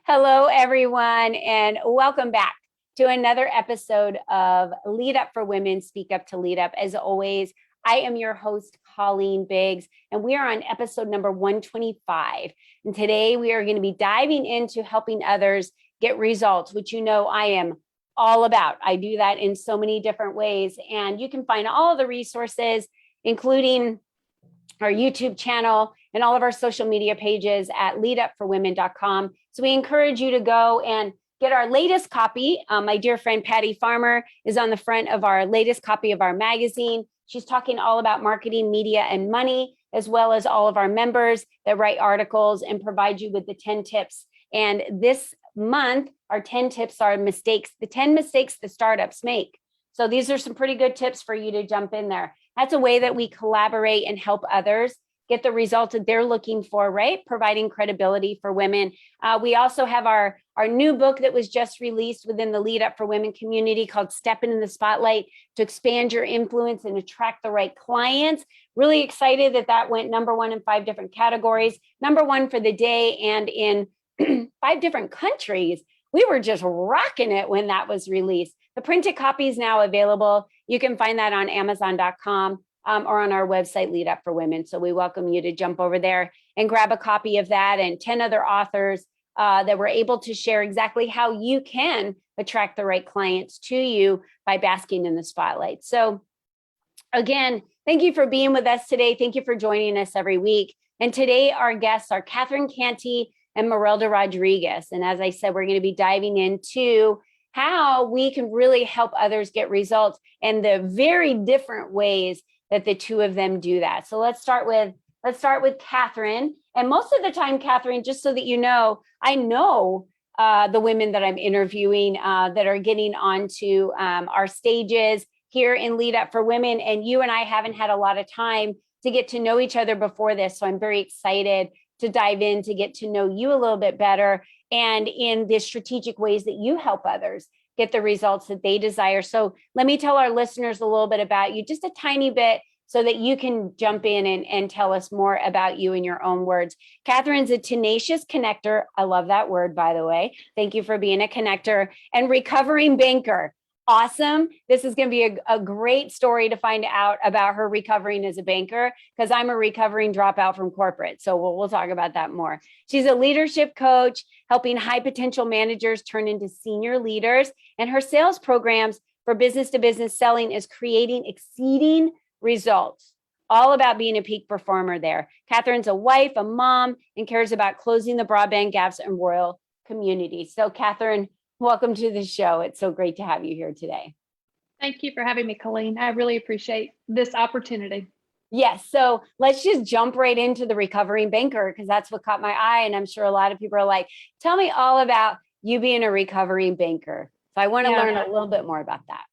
Hello, everyone, and welcome back to another episode of Lead Up for Women, Speak Up to Lead Up. As always, I am your host, Colleen Biggs, and we are on episode number 125. And today we are going to be diving into helping others get results, which you know I am all about. I do that in so many different ways, and you can find all of the resources, including our YouTube channel and all of our social media pages at leadupforwomen.com. So we encourage you to go and get our latest copy. My dear friend Patty Farmer is on the front of our latest copy of our magazine. She's talking all about marketing, media, and money, as well as all of our members that write articles and provide you with the 10 tips. And this month, our 10 tips are mistakes, the 10 mistakes that startups make. So these are some pretty good tips for you to jump in there. That's a way that we collaborate and help others get the results that they're looking for, right? Providing credibility for women. We also have our new book that was just released within the Lead Up for Women community called Stepping in the Spotlight to expand your influence and attract the right clients. Really excited that went number one in 5 different categories, number one for the day, and in 5 different countries. We were just rocking it when that was released. The printed copy is now available. You can find that on Amazon.com or on our website, Lead Up for Women. So we welcome you to jump over there and grab a copy of that, and 10 other authors that were able to share exactly how you can attract the right clients to you by basking in the spotlight. So again, thank you for being with us today. Thank you for joining us every week. And today our guests are Catherine Cantey and Marelda Rodrigues. And as I said, we're going to be diving into how we can really help others get results and the very different ways that the two of them do that. So let's start with Catherine. And most of the time, Catherine, just so that you know, I know the women that I'm interviewing that are getting onto our stages here in Lead Up for Women. And you and I haven't had a lot of time to get to know each other before this. So I'm very excited to dive in to get to know you a little bit better and in the strategic ways that you help others get the results that they desire. So let me tell our listeners a little bit about you, just a tiny bit, so that you can jump in and tell us more about you in your own words. Catherine's a tenacious connector. I love that word, by the way. Thank you for being a connector, and recovering banker. Awesome. This is going to be a great story to find out about her recovering as a banker, because I'm a recovering dropout from corporate. So we'll talk about that more. She's a leadership coach, helping high potential managers turn into senior leaders. And her sales programs for business to business selling is creating exceeding results. All about being a peak performer there. Catherine's a wife, a mom, and cares about closing the broadband gaps in rural communities. So Catherine, welcome to the show. It's so great to have you here today. Thank you for having me, Colleen. I really appreciate this opportunity. Yes. So let's just jump right into the recovering banker, because that's what caught my eye. And I'm sure a lot of people are like, tell me all about you being a recovering banker. So I want to learn a little bit more about that.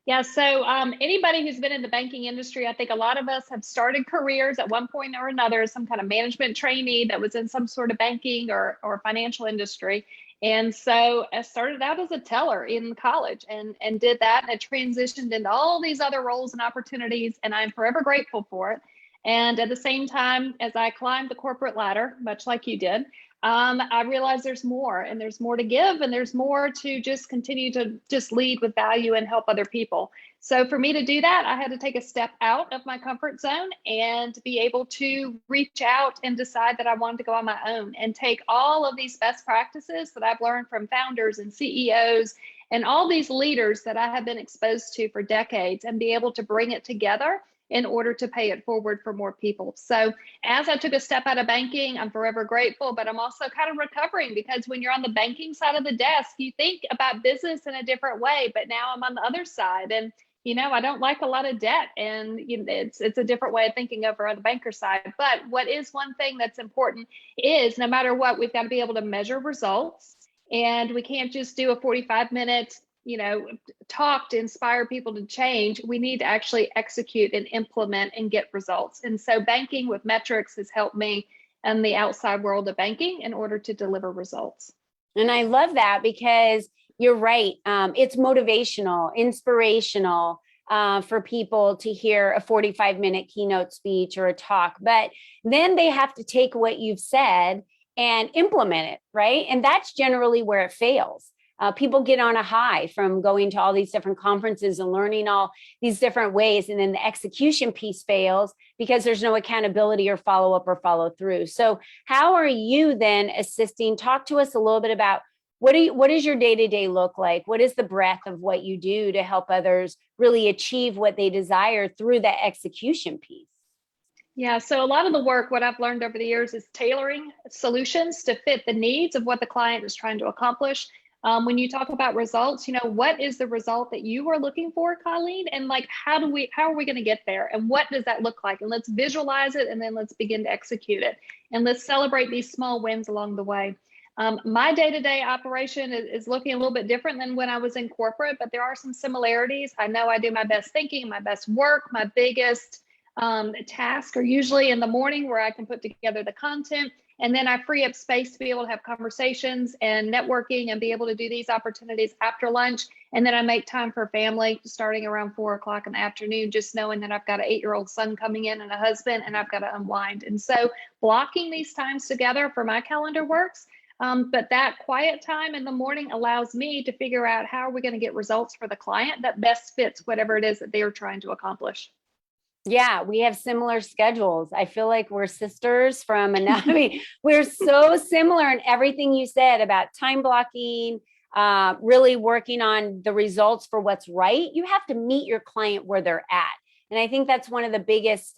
Yeah. So anybody who's been in the banking industry, I think a lot of us have started careers at one point or another, some kind of management trainee that was in some sort of banking or financial industry. And so I started out as a teller in college and did that, and it transitioned into all these other roles and opportunities, and I'm forever grateful for it. And at the same time, as I climbed the corporate ladder, much like you did, I realized there's more, and there's more to give, and there's more to just continue to just lead with value and help other people. So for me to do that, I had to take a step out of my comfort zone and be able to reach out and decide that I wanted to go on my own and take all of these best practices that I've learned from founders and CEOs and all these leaders that I have been exposed to for decades, and be able to bring it together in order to pay it forward for more people. So as I took a step out of banking, I'm forever grateful, but I'm also kind of recovering, because when you're on the banking side of the desk, you think about business in a different way, but now I'm on the other side, and I don't like a lot of debt, and it's a different way of thinking over on the banker side. But what is one thing that's important is, no matter what, we've got to be able to measure results, and we can't just do a 45-minute talk to inspire people to change. We need to actually execute and implement and get results. And so banking with metrics has helped me in the outside world of banking in order to deliver results. And I love that, because you're right. It's motivational, inspirational for people to hear a 45-minute keynote speech or a talk, but then they have to take what you've said and implement it, right? And that's generally where it fails. People get on a high from going to all these different conferences and learning all these different ways. And then the execution piece fails because there's no accountability or follow up or follow through. So how are you then assisting? Talk to us a little bit about what does your day-to-day look like? What is the breadth of what you do to help others really achieve what they desire through that execution piece? Yeah, so a lot of the work, what I've learned over the years is tailoring solutions to fit the needs of what the client is trying to accomplish. When you talk about results, what is the result that you are looking for, Colleen? And like, how are we going to get there? And what does that look like? And let's visualize it, and then let's begin to execute it. And let's celebrate these small wins along the way. My day-to-day operation is looking a little bit different than when I was in corporate, but there are some similarities. I know I do my best thinking, my best work, my biggest tasks are usually in the morning where I can put together the content. And then I free up space to be able to have conversations and networking and be able to do these opportunities after lunch. And then I make time for family starting around 4 o'clock in the afternoon, just knowing that I've got an 8-year-old son coming in and a husband, and I've got to unwind. And so blocking these times together for my calendar works. But that quiet time in the morning allows me to figure out how are we going to get results for the client that best fits whatever it is that they're trying to accomplish. Yeah, we have similar schedules. I feel like we're sisters from anatomy. We're so similar in everything you said about time blocking, really working on the results for what's right. You have to meet your client where they're at. And I think that's one of the biggest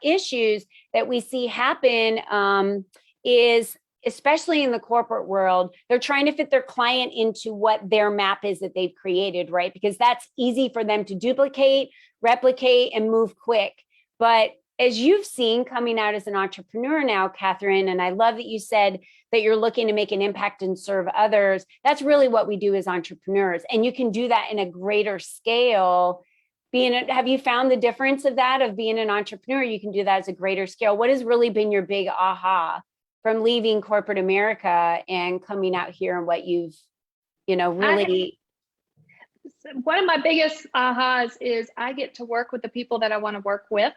issues that we see happen is, especially in the corporate world, they're trying to fit their client into what their map is that they've created, right? Because that's easy for them to duplicate, replicate, and move quick. But as you've seen coming out as an entrepreneur now, Catherine, and I love that you said that you're looking to make an impact and serve others. That's really what we do as entrepreneurs. And you can do that in a greater scale. Have you found the difference of that, of being an entrepreneur? You can do that as a greater scale. What has really been your big aha from leaving corporate America and coming out here, and what you've, really? One of my biggest ahas is I get to work with the people that I want to work with.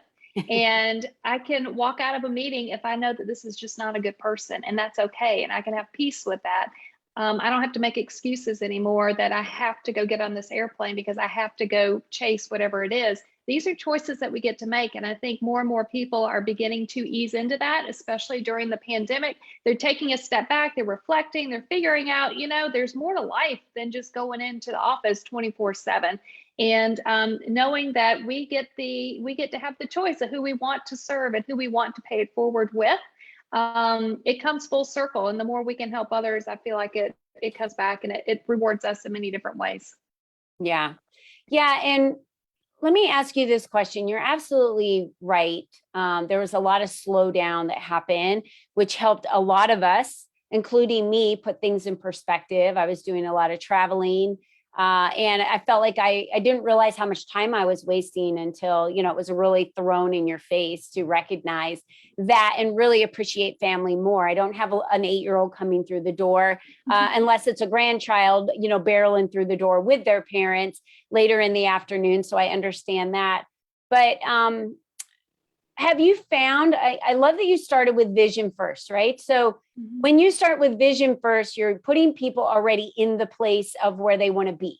And I can walk out of a meeting if I know that this is just not a good person, and that's okay. And I can have peace with that. I don't have to make excuses anymore that I have to go get on this airplane because I have to go chase whatever it is. These are choices that we get to make. And I think more and more people are beginning to ease into that, especially during the pandemic. They're taking a step back, they're reflecting, they're figuring out, there's more to life than just going into the office 24/7. And knowing that we get to have the choice of who we want to serve and who we want to pay it forward with. It comes full circle. And the more we can help others, I feel like it comes back and it rewards us in many different ways. Yeah. Yeah. And let me ask you this question. You're absolutely right. There was a lot of slowdown that happened, which helped a lot of us, including me, put things in perspective. I was doing a lot of traveling. And I felt like I didn't realize how much time I was wasting until, it was really thrown in your face to recognize that and really appreciate family more. I don't have an 8-year-old coming through the door unless it's a grandchild, barreling through the door with their parents later in the afternoon. So I understand that. But have you found, I love that you started with vision first, right? So when you start with vision first, you're putting people already in the place of where they want to be.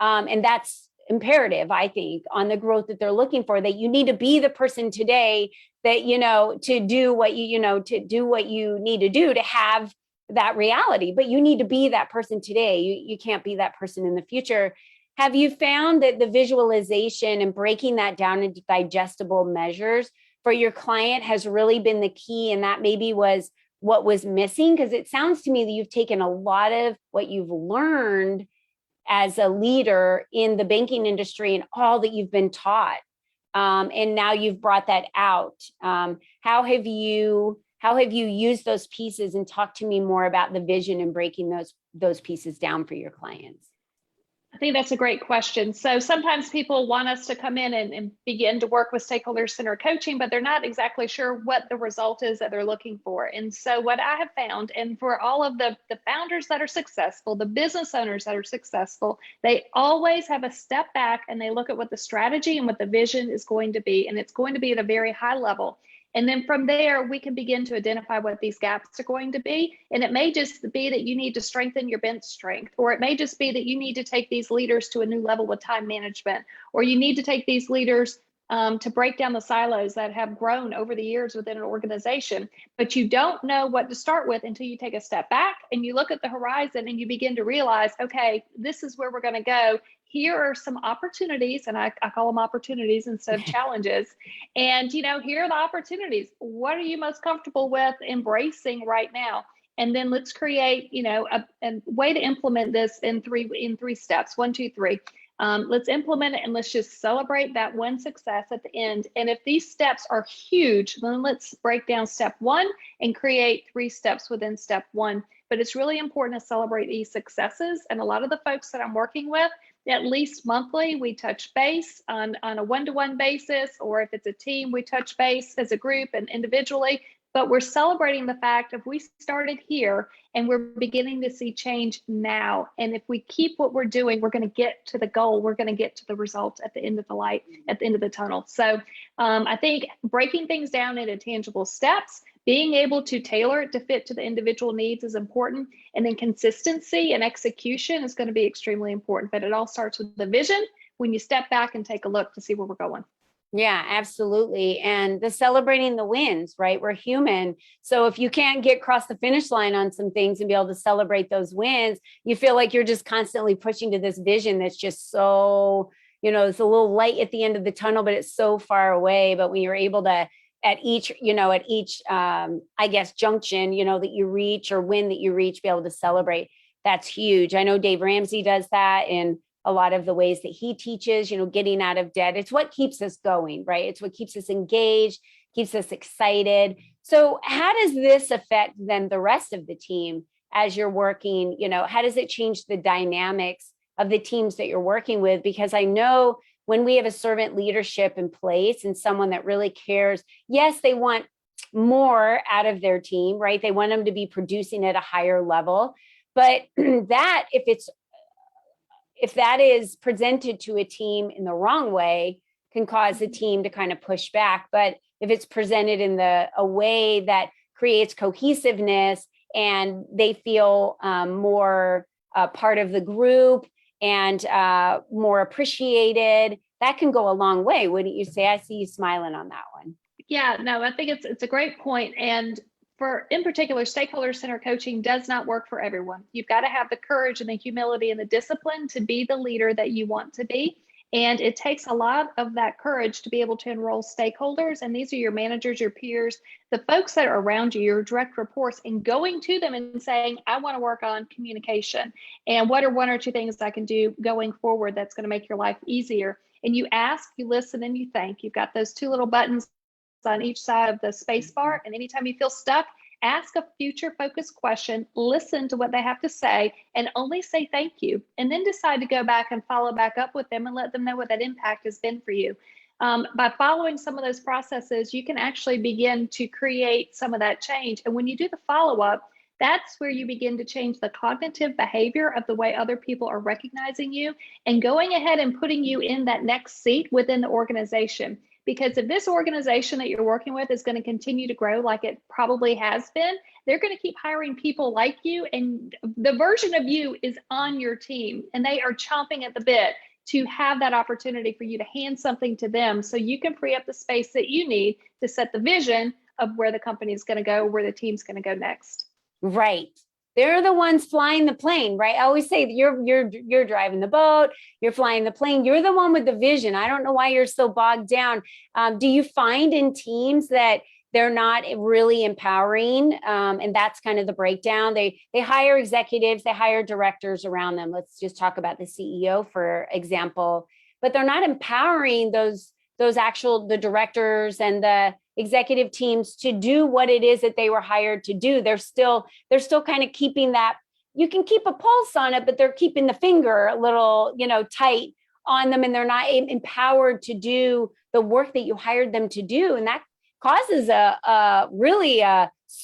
And that's imperative, I think, on the growth that they're looking for, that you need to be the person today that, to do what to do what you need to do to have that reality. But you need to be that person today. You can't be that person in the future. Have you found that the visualization and breaking that down into digestible measures for your client has really been the key, and that maybe was what was missing? Because it sounds to me that you've taken a lot of what you've learned as a leader in the banking industry and all that you've been taught, and now you've brought that out. How have you used those pieces? And talk to me more about the vision and breaking those pieces down for your clients. I think that's a great question. So sometimes people want us to come in and begin to work with stakeholder center coaching, but they're not exactly sure what the result is that they're looking for. And so what I have found, and for all of the founders that are successful, the business owners that are successful, they always have a step back and they look at what the strategy and what the vision is going to be. And it's going to be at a very high level. And then from there, we can begin to identify what these gaps are going to be. And it may just be that you need to strengthen your bench strength, or it may just be that you need to take these leaders to a new level with time management, or you need to take these leaders to break down the silos that have grown over the years within an organization. But you don't know what to start with until you take a step back and you look at the horizon and you begin to realize, okay, this is where we're going to go. Here are some opportunities, and I call them opportunities instead of challenges. And, here are the opportunities. What are you most comfortable with embracing right now? And then let's create, a way to implement this in three steps. 1, 2, 3. Let's implement it, and let's just celebrate that one success at the end. And if these steps are huge, then let's break down step 1 and create 3 steps within step 1. But it's really important to celebrate these successes. And a lot of the folks that I'm working with, at least monthly, we touch base on a one-to-one basis, or if it's a team, we touch base as a group and individually. But we're celebrating the fact of we started here and we're beginning to see change now. And if we keep what we're doing, we're going to get to the goal. We're going to get to the result at the end of the light, at the end of the tunnel. So I think breaking things down into tangible steps, being able to tailor it to fit to the individual needs is important. And then consistency and execution is going to be extremely important. But it all starts with the vision when you step back and take a look to see where we're going. Yeah, absolutely. And the celebrating the wins, right? We're human. So if you can't get across the finish line on some things and be able to celebrate those wins, you feel like you're just constantly pushing to this vision that's just so, it's a little light at the end of the tunnel, but it's so far away. But when you're able to, at each junction, that you reach or win that you reach, be able to celebrate, that's huge. I know Dave Ramsey does that in a lot of the ways that he teaches, getting out of debt. It's what keeps us going, right? It's what keeps us engaged, keeps us excited. So how does this affect then the rest of the team as you're working? How does it change the dynamics of the teams that you're working with? Because I know when we have a servant leadership in place and someone that really cares, yes, they want more out of their team, right? They want them to be producing at a higher level. But that, if that is presented to a team in the wrong way, can cause the team to kind of push back. But if it's presented in a way that creates cohesiveness and they feel more part of the group and more appreciated, that can go a long way, wouldn't you say? I see you smiling on that one. Yeah, no, I think it's a great point. And in particular, stakeholder centered coaching does not work for everyone. You've got to have the courage and the humility and the discipline to be the leader that you want to be. And it takes a lot of that courage to be able to enroll stakeholders. And these are your managers, your peers, the folks that are around you, your direct reports, and going to them and saying, I want to work on communication. And what are 1 or 2 things I can do going forward that's going to make your life easier? And you ask, you listen, and you think. You've got those 2 little buttons on each side of the space bar. And anytime you feel stuck, ask a future focused question, listen to what they have to say, and only say thank you. And then decide to go back and follow back up with them and let them know what that impact has been for you. By following some of those processes, you can actually begin to create some of that change. And when you do the follow-up, that's where you begin to change the cognitive behavior of the way other people are recognizing you and going ahead and putting you in that next seat within the organization. Because if this organization that you're working with is going to continue to grow like it probably has been, they're going to keep hiring people like you. And the version of you is on your team and they are chomping at the bit to have that opportunity for you to hand something to them so you can free up the space that you need to set the vision of where the company is going to go, where the team's going to go next. Right. They're the ones flying the plane, right? I always say you're driving the boat, you're flying the plane. You're the one with the vision. I don't know why you're so bogged down. Do you find in teams that they're not really empowering? And that's kind of the breakdown. They hire executives, they hire directors around them. Let's just talk about the CEO, for example, but they're not empowering the directors and the executive teams to do what it is that they were hired to do. They're still kind of keeping that. You can keep a pulse on it, but they're keeping the finger a little, tight on them, and they're not empowered to do the work that you hired them to do. And that causes a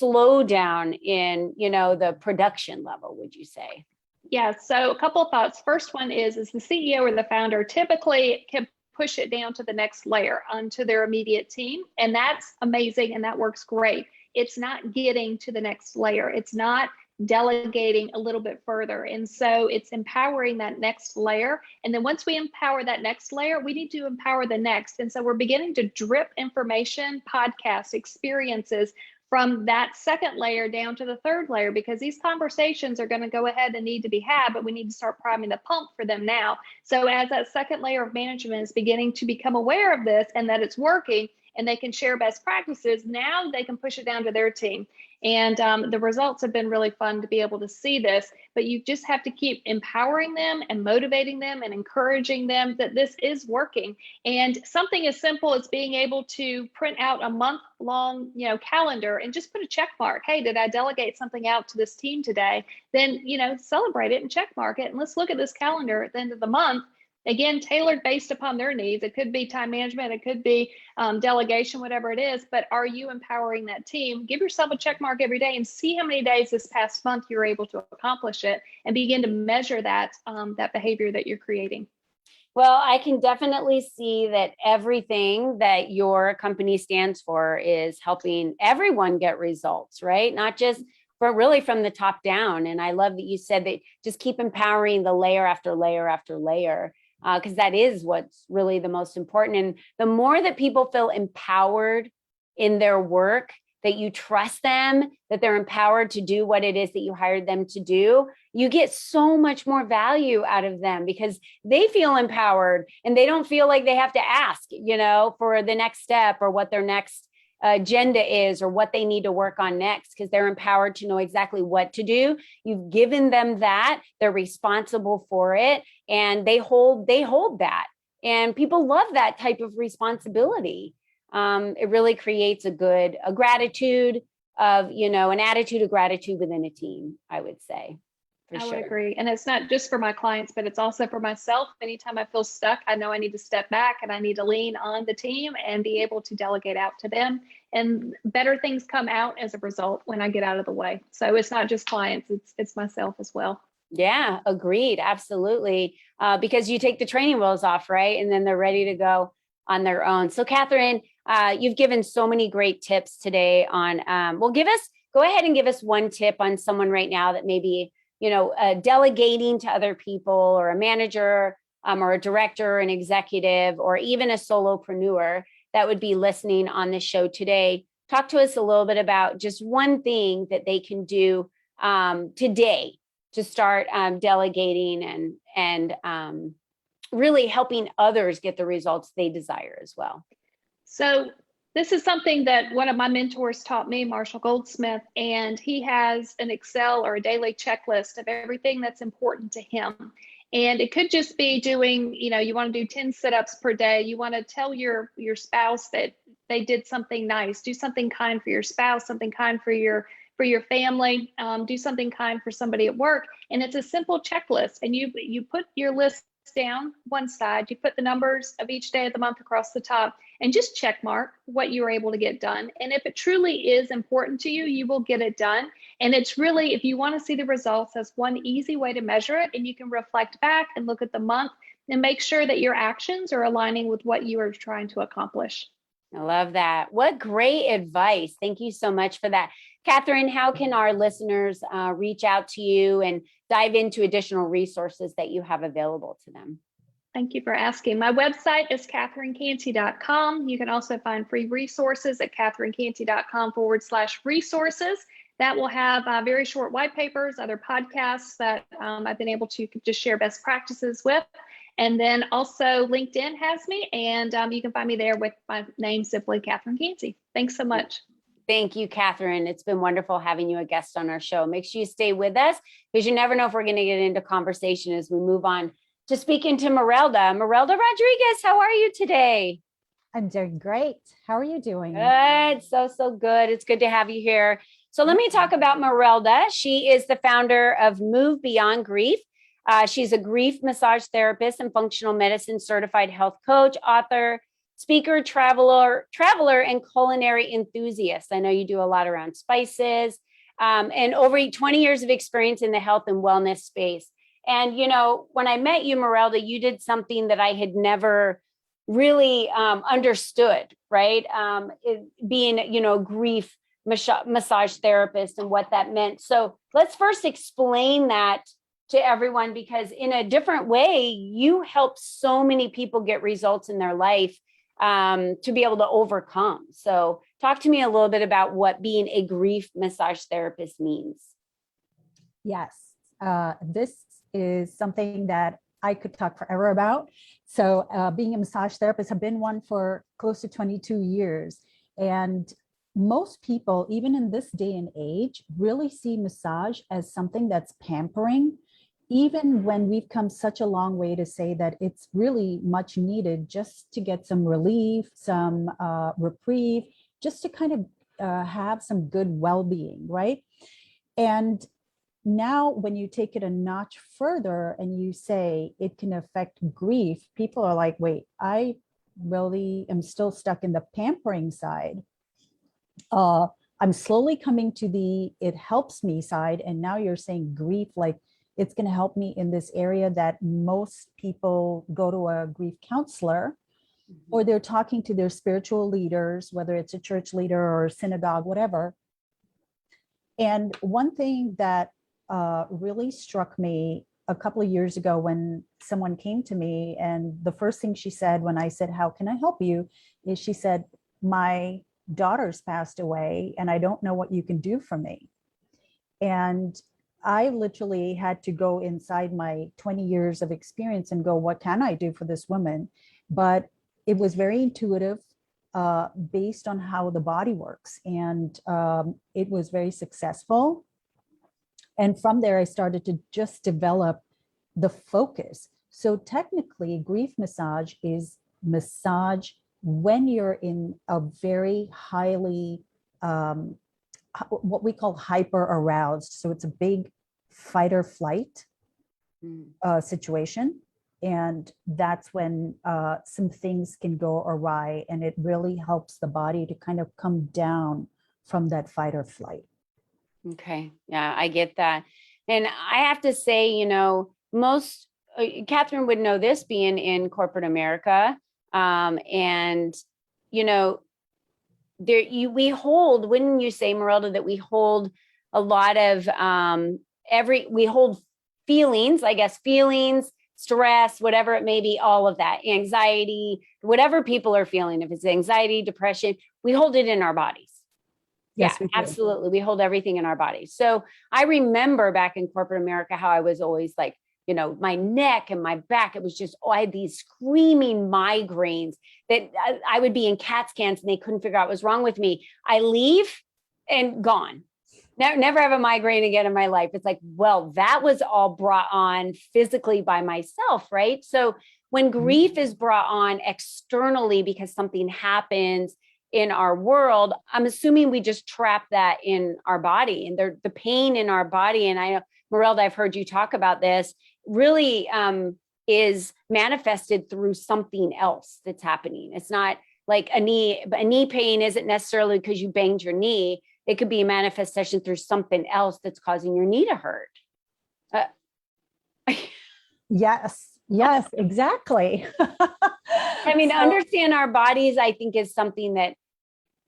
slowdown in, the production level, would you say? Yeah. So a couple of thoughts. First one is the CEO or the founder typically can push it down to the next layer onto their immediate team. And that's amazing. And that works great. It's not getting to the next layer. It's not delegating a little bit further. And so it's empowering that next layer. And then once we empower that next layer, we need to empower the next. And so we're beginning to drip information, podcasts, experiences from that second layer down to the third layer, because these conversations are going to go ahead and need to be had, but we need to start priming the pump for them now. So as that second layer of management is beginning to become aware of this and that it's working, and they can share best practices, now they can push it down to their team. And the results have been really fun to be able to see this, but you just have to keep empowering them and motivating them and encouraging them that this is working. And something as simple as being able to print out a month-long, calendar and just put a check mark. Hey, did I delegate something out to this team today? Then, celebrate it and check mark it. And let's look at this calendar at the end of the month. Again, tailored based upon their needs. It could be time management, it could be delegation, whatever it is, but are you empowering that team? Give yourself a check mark every day and see how many days this past month you're able to accomplish it, and begin to measure that, that behavior that you're creating. Well, I can definitely see that everything that your company stands for is helping everyone get results, right? Not just but really from the top down. And I love that you said that just keep empowering the layer after layer after layer, because that is what's really the most important. And the more that people feel empowered in their work, that you trust them, that they're empowered to do what it is that you hired them to do, you get so much more value out of them because they feel empowered and they don't feel like they have to ask, for the next step or what their next agenda is or what they need to work on next, because they're empowered to know exactly what to do. You've given them that, they're responsible for it, and they hold that. And people love that type of responsibility. It really creates a gratitude of, an attitude of gratitude within a team, I would say. I would agree. And it's not just for my clients, but it's also for myself. Anytime I feel stuck, I know I need to step back and I need to lean on the team and be able to delegate out to them. And better things come out as a result when I get out of the way. So it's not just clients, it's myself as well. Yeah, agreed. Absolutely. Because you take the training wheels off, right? And then they're ready to go on their own. So Catherine, you've given so many great tips today on, go ahead and give us one tip on someone right now that maybe delegating to other people, or a manager, or a director, an executive, or even a solopreneur that would be listening on the show today. Talk to us a little bit about just one thing that they can do today to start delegating and really helping others get the results they desire as well. So this is something that one of my mentors taught me, Marshall Goldsmith, and he has an Excel or a daily checklist of everything that's important to him. And it could just be doing, you want to do 10 sit-ups per day. You want to tell your spouse that they did something nice. Do something kind for your spouse, something kind for your family, do something kind for somebody at work. And it's a simple checklist. And you put your list down one side, you put the numbers of each day of the month across the top, and just check mark what you were able to get done. And if it truly is important to you, you will get it done. And it's really, if you want to see the results, that's one easy way to measure it. And you can reflect back and look at the month and make sure that your actions are aligning with what you are trying to accomplish. I love that. What great advice. Thank you so much for that. Catherine, how can our listeners reach out to you and dive into additional resources that you have available to them? Thank you for asking. My website is catherinecantey.com. You can also find free resources at catherinecantey.com/resources. That will have very short white papers, other podcasts that I've been able to just share best practices with. And then also LinkedIn has me, and you can find me there with my name, simply Catherine Cantey. Thanks so much. Thank you, Catherine. It's been wonderful having you a guest on our show. Make sure you stay with us, because you never know if we're going to get into conversation as we move on to speaking to Marelda Rodrigues. How are you today? I'm doing great. How are you doing? Good. So good. It's good to have you here. So let me talk about Marelda. She is the founder of Move Beyond Grief. She's a grief massage therapist and functional medicine certified health coach, author, speaker, traveler, and culinary enthusiast. I know you do a lot around spices, and over 20 years of experience in the health and wellness space. And, when I met you, Marelda, you did something that I had never really understood, right? Being, grief massage therapist and what that meant. So let's first explain that to everyone, because in a different way, you help so many people get results in their life to be able to overcome. So talk to me a little bit about what being a grief massage therapist means. Yes, this is something that I could talk forever about. So being a massage therapist, I've been one for close to 22 years. And most people, even in this day and age, really see massage as something that's pampering, even when we've come such a long way to say that it's really much needed just to get some relief, some reprieve, just to kind of have some good well-being, right? And now when you take it a notch further and you say it can affect grief, people are like, wait, I really am still stuck in the pampering side. I'm slowly coming to the it helps me side. And now you're saying grief, like it's going to help me in this area that most people go to a grief counselor, or they're talking to their spiritual leaders, whether it's a church leader or a synagogue, whatever. And one thing that really struck me a couple of years ago when someone came to me, and the first thing she said when I said, how can I help you? Is she said, my daughter's passed away and I don't know what you can do for me. And I literally had to go inside my 20 years of experience and go, what can I do for this woman? But it was very intuitive, based on how the body works. And it was very successful. And from there, I started to just develop the focus. So technically, grief massage is massage when you're in a very highly, what we call hyper aroused. So it's a big fight or flight situation. And that's when some things can go awry, and it really helps the body to kind of come down from that fight or flight. Okay. Yeah, I get that. And I have to say, most, Catherine would know this being in corporate America. And, we hold, wouldn't you say, Marelda, that we hold a lot of, we hold feelings, stress, whatever it may be, all of that, anxiety, whatever people are feeling, if it's anxiety, depression, we hold it in our bodies. Yes, yeah, absolutely. We hold everything in our bodies. So I remember back in corporate America, how I was always like, my neck and my back, it was just, I had these screaming migraines that I would be in CAT scans and they couldn't figure out what was wrong with me. I leave and gone. Never have a migraine again in my life. It's like, well, that was all brought on physically by myself, right? So when grief is brought on externally because something happens in our world, I'm assuming we just trap that in our body, and the pain in our body. And I know, Marelda, I've heard you talk about this, really is manifested through something else that's happening. It's not like a knee pain isn't necessarily because you banged your knee. It could be a manifestation through something else that's causing your knee to hurt. Yes, exactly. I mean, understand our bodies, I think, is something that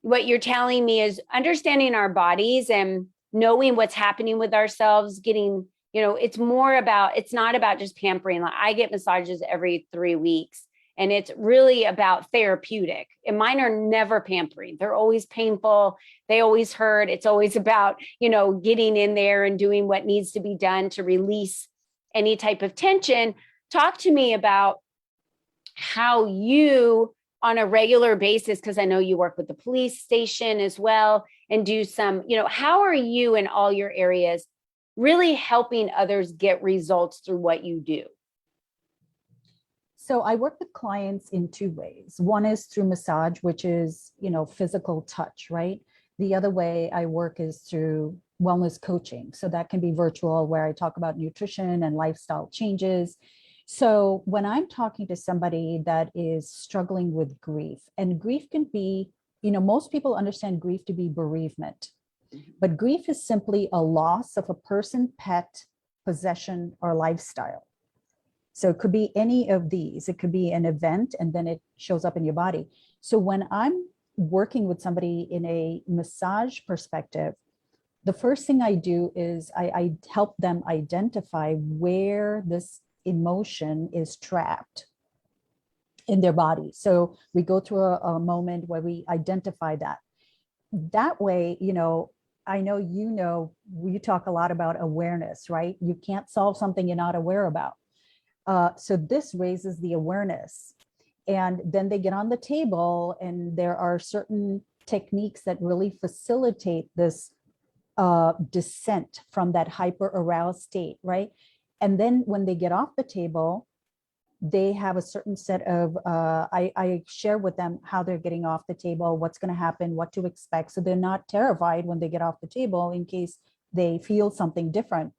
what you're telling me is understanding our bodies and knowing what's happening with ourselves, getting, it's not about just pampering. Like I get massages every 3 weeks. And it's really about therapeutic. And mine are never pampering. They're always painful. They always hurt. It's always about, getting in there and doing what needs to be done to release any type of tension. Talk to me about how you, on a regular basis, because I know you work with the police station as well, and do some, how are you in all your areas really helping others get results through what you do? So I work with clients in 2 ways. One is through massage, which is, physical touch, right? The other way I work is through wellness coaching. So that can be virtual, where I talk about nutrition and lifestyle changes. So when I'm talking to somebody that is struggling with grief, and grief can be, most people understand grief to be bereavement, but grief is simply a loss of a person, pet, possession, or lifestyle. So it could be any of these. It could be an event and then it shows up in your body. So when I'm working with somebody in a massage perspective, the first thing I do is I help them identify where this emotion is trapped in their body. So we go through a moment where we identify that. That way, I know you talk a lot about awareness, right? You can't solve something you're not aware about. So this raises the awareness. And then they get on the table, and there are certain techniques that really facilitate this descent from that hyper aroused state, right? And then when they get off the table, they have a certain set of, I share with them how they're getting off the table, what's going to happen, what to expect. So they're not terrified when they get off the table in case they feel something different.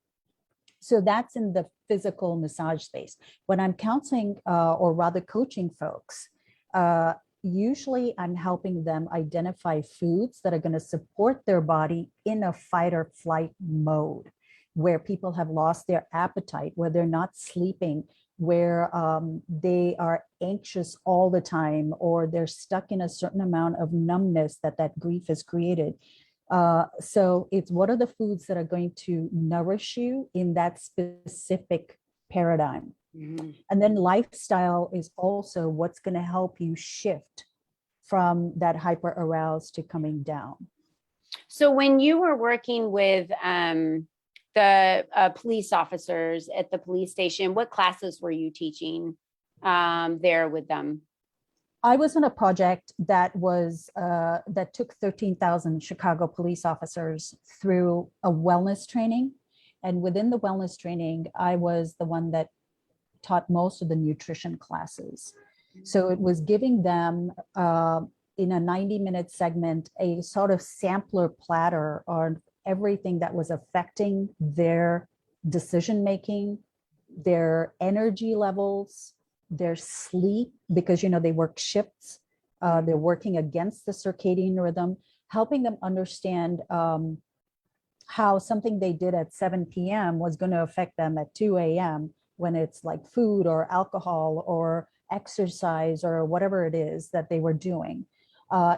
So that's in the physical massage space. When I'm counseling or rather coaching folks, usually I'm helping them identify foods that are going to support their body in a fight or flight mode, where people have lost their appetite, where they're not sleeping, where they are anxious all the time, or they're stuck in a certain amount of numbness that grief has created. So it's what are the foods that are going to nourish you in that specific paradigm. Mm-hmm. And then lifestyle is also what's going to help you shift from that hyper aroused to coming down. So when you were working with the police officers at the police station, what classes were you teaching there with them? I was on a project that was that took 13,000 Chicago police officers through a wellness training. And within the wellness training, I was the one that taught most of the nutrition classes. So it was giving them in a 90-minute segment, a sort of sampler platter on everything that was affecting their decision-making, their energy levels, their sleep, because, they work shifts, they're working against the circadian rhythm, helping them understand how something they did at 7 p.m. was going to affect them at 2 a.m. when it's like food or alcohol or exercise or whatever it is that they were doing.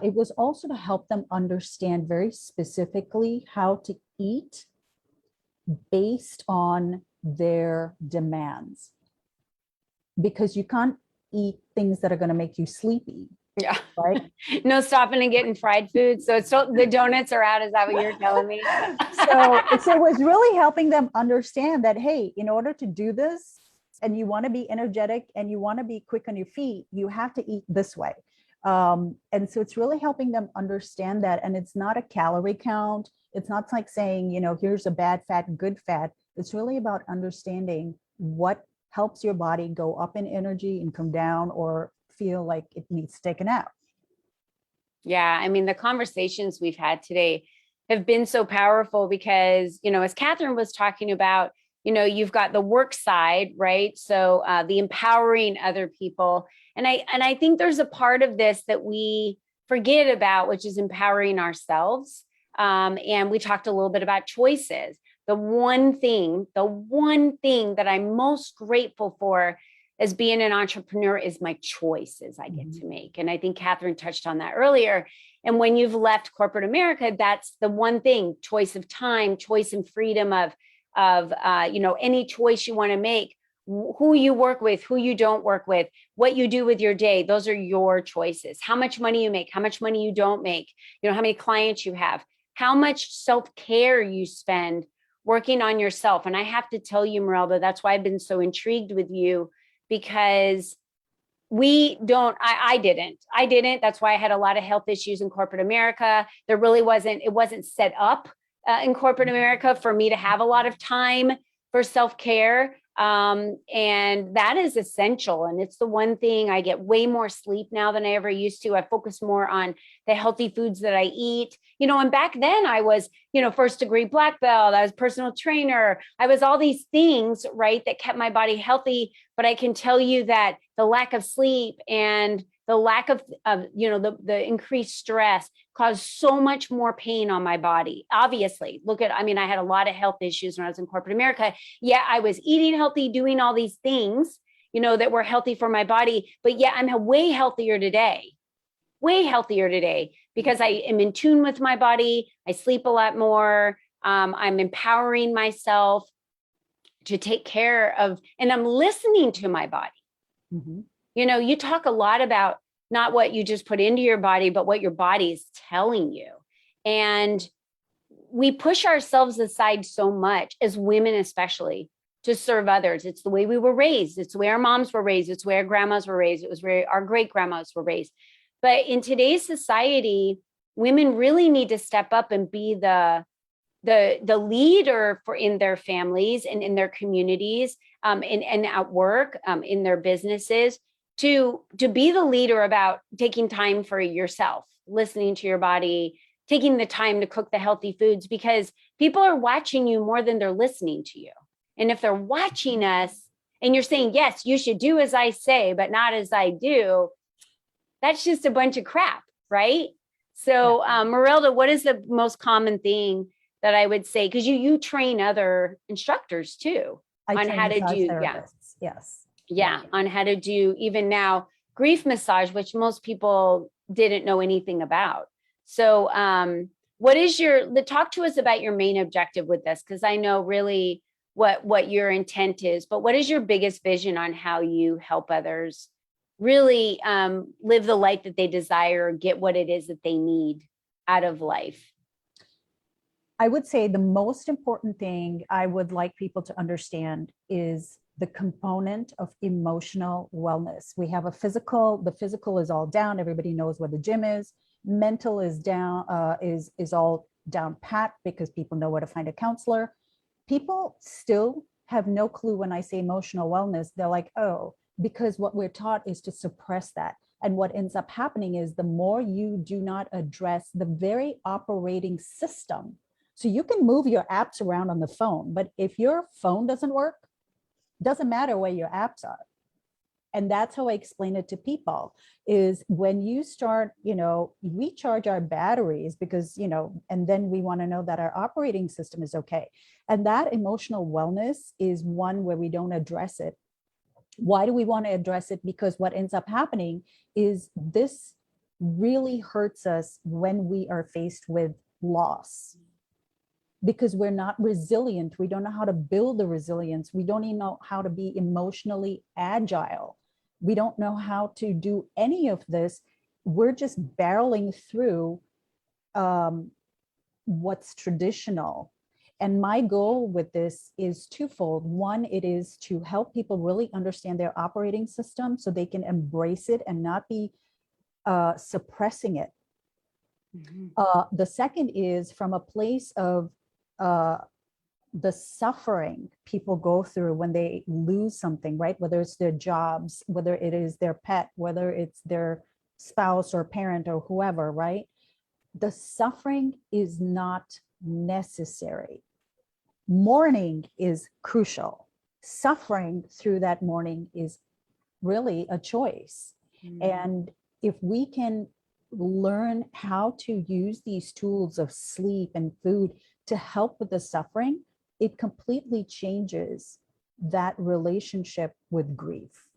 It was also to help them understand very specifically how to eat based on their demands. Because you can't eat things that are going to make you sleepy. Yeah. Right. No stopping and getting fried food. So it's still, the donuts are out. Is that what you're telling me? So it was really helping them understand that, hey, in order to do this, and you want to be energetic and you want to be quick on your feet, you have to eat this way. And so it's really helping them understand that. And it's not a calorie count. It's not like saying, here's a bad fat, good fat. It's really about understanding what helps your body go up in energy and come down or feel like it needs taken out. Yeah. I mean, the conversations we've had today have been so powerful because, as Catherine was talking about, you've got the work side, right? So the empowering other people. And I think there's a part of this that we forget about, which is empowering ourselves. And we talked a little bit about choices. The one thing that I'm most grateful for as being an entrepreneur is my choices I get to make. And I think Catherine touched on that earlier. And when you've left corporate America, that's the one thing: choice of time, choice and freedom of any choice you want to make, who you work with, who you don't work with, what you do with your day. Those are your choices. How much money you make, how much money you don't make, how many clients you have, how much self-care you spend working on yourself. And I have to tell you, Marelda, that's why I've been so intrigued with you, because I didn't. That's why I had a lot of health issues in corporate America. It wasn't set up in corporate America for me to have a lot of time for self-care. And that is essential. And it's the one thing. I get way more sleep now than I ever used to. I focus more on the healthy foods that I eat, and back then I was, first degree black belt, I was personal trainer. I was all these things, right, that kept my body healthy. But I can tell you that the lack of sleep and the lack of the increased stress, caused so much more pain on my body. Obviously, I had a lot of health issues when I was in corporate America. Yeah, I was eating healthy, doing all these things, that were healthy for my body. But yeah, I'm way healthier today because I am in tune with my body. I sleep a lot more. I'm empowering myself to take care of, and I'm listening to my body. Mm-hmm. You talk a lot about not what you just put into your body, but what your body is telling you. And we push ourselves aside so much as women, especially to serve others. It's the way we were raised. It's the way our moms were raised. It's the way our grandmas were raised. It was where our great grandmas were raised. But in today's society, women really need to step up and be the leader in their families and in their communities, and at work, in their businesses, to be the leader about taking time for yourself, listening to your body, taking the time to cook the healthy foods, because people are watching you more than they're listening to you. And if they're watching us and you're saying, yes, you should do as I say, but not as I do, that's just a bunch of crap, right? So, Marelda, what is the most common thing that I would say? Because you train other instructors too on how to do, on how to do even now grief massage, which most people didn't know anything about. So, what is talk to us about your main objective with this? Because I know really what your intent is, but what is your biggest vision on how you help others really live the life that they desire, get what it is that they need out of life? I would say the most important thing I would like people to understand is the component of emotional wellness. We have the physical is all down. Everybody knows what the gym is. Mental is down, is all down pat because people know where to find a counselor. People still have no clue when I say emotional wellness. They're like, oh, because what we're taught is to suppress that. And what ends up happening is the more you do not address the very operating system. So you can move your apps around on the phone, but if your phone doesn't work, doesn't matter where your apps are. And that's how I explain it to people, is when you start, we charge our batteries because, and then we want to know that our operating system is okay. And that emotional wellness is one where we don't address it. Why do we want to address it? Because what ends up happening is this really hurts us when we are faced with loss. Because we're not resilient. We don't know how to build the resilience. We don't even know how to be emotionally agile. We don't know how to do any of this. We're just barreling through what's traditional. And my goal with this is twofold. One, it is to help people really understand their operating system so they can embrace it and not be suppressing it. Mm-hmm. The second is from a place of the suffering people go through when they lose something, right? Whether it's their jobs, whether it is their pet, whether it's their spouse or parent or whoever, right? The suffering is not necessary. Mourning is crucial. Suffering through that mourning is really a choice. Mm-hmm. And if we can learn how to use these tools of sleep and food to help with the suffering, it completely changes that relationship with grief.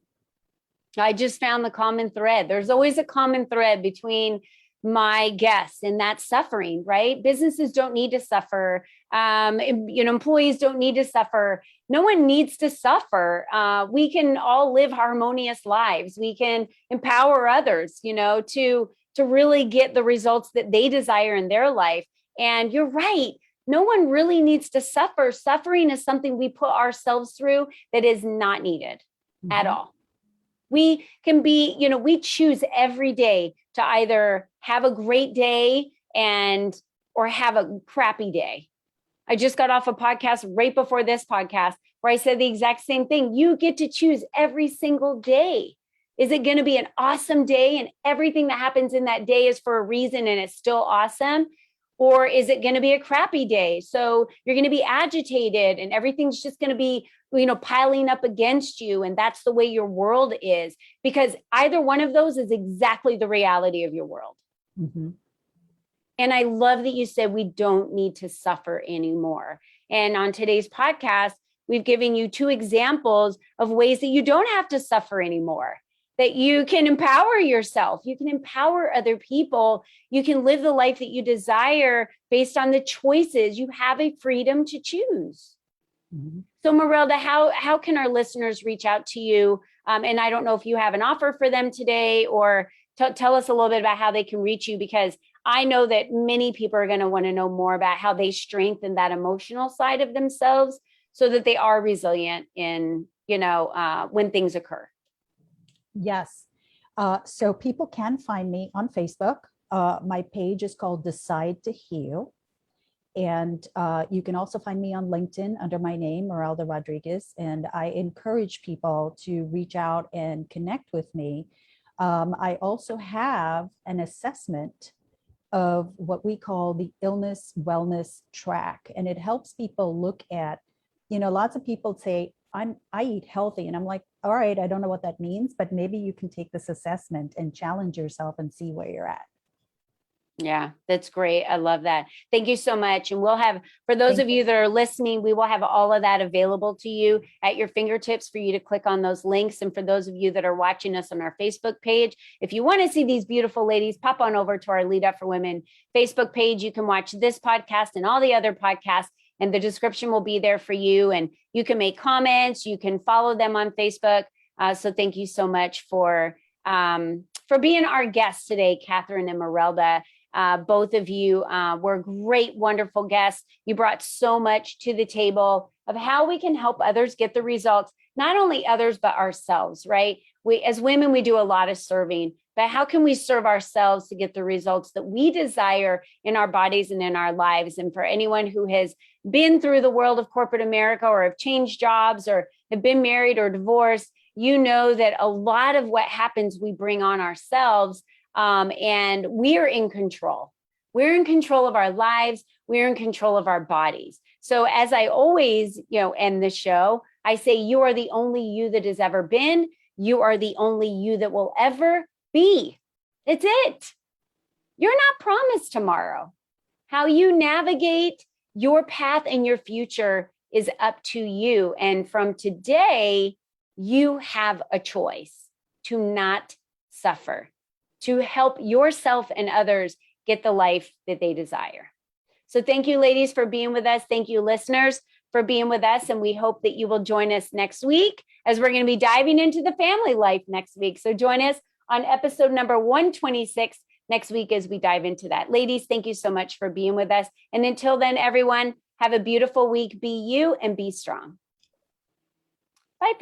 I just found the common thread. There's always a common thread between my guests, and that's suffering, right? Businesses don't need to suffer. Employees don't need to suffer. No one needs to suffer. We can all live harmonious lives. We can empower others, to really get the results that they desire in their life. And you're right. No one really needs to suffer. Suffering is something we put ourselves through that is not needed at all. We can be, we choose every day to either have a great day or have a crappy day. I just got off a podcast right before this podcast where I said the exact same thing. You get to choose every single day. Is it going to be an awesome day and everything that happens in that day is for a reason and it's still awesome? Or is it going to be a crappy day? So you're going to be agitated and everything's just going to be, piling up against you. And that's the way your world is, because either one of those is exactly the reality of your world. Mm-hmm. And I love that you said we don't need to suffer anymore. And on today's podcast, we've given you 2 examples of ways that you don't have to suffer anymore, that you can empower yourself, you can empower other people, you can live the life that you desire based on the choices. You have a freedom to choose. Mm-hmm. So Marelda, how can our listeners reach out to you? And I don't know if you have an offer for them today, or tell us a little bit about how they can reach you, because I know that many people are going to want to know more about how they strengthen that emotional side of themselves so that they are resilient in, when things occur. Yes. So people can find me on Facebook. My page is called Decide to Heal. And you can also find me on LinkedIn under my name, Marelda Rodrigues. And I encourage people to reach out and connect with me. I also have an assessment of what we call the illness wellness track. And it helps people look at, lots of people say, I eat healthy. And I'm like, all right, I don't know what that means, but maybe you can take this assessment and challenge yourself and see where you're at. Yeah, that's great. I love that. Thank you so much. And we'll have, for those of you that are listening, we will have all of that available to you at your fingertips for you to click on those links. And for those of you that are watching us on our Facebook page, if you want to see these beautiful ladies, pop on over to our Lead Up for Women Facebook page. You can watch this podcast and all the other podcasts, and the description will be there for you. And you can make comments. You can follow them on Facebook. So thank you so much for being our guests today, Catherine and Marelda. Both of you were great, wonderful guests. You brought so much to the table of how we can help others get the results, not only others, but ourselves, right? We, as women, we do a lot of serving, but how can we serve ourselves to get the results that we desire in our bodies and in our lives? And for anyone who has been through the world of corporate America, or have changed jobs, or have been married or divorced, you know that a lot of what happens, we bring on ourselves. And we are in control. We're in control of our lives. We're in control of our bodies. So as I always, end the show, I say, you are the only you that has ever been. You are the only you that will ever be. It's it. You're not promised tomorrow. How you navigate your path and your future is up to you. And from today, you have a choice to not suffer, to help yourself and others get the life that they desire. So thank you, ladies, for being with us. Thank you, listeners, for being with us. And we hope that you will join us next week, as we're going to be diving into the family life next week. So join us on episode number 126 next week as we dive into that. Ladies, thank you so much for being with us. And until then, everyone, have a beautiful week. Be you and be strong. Bye.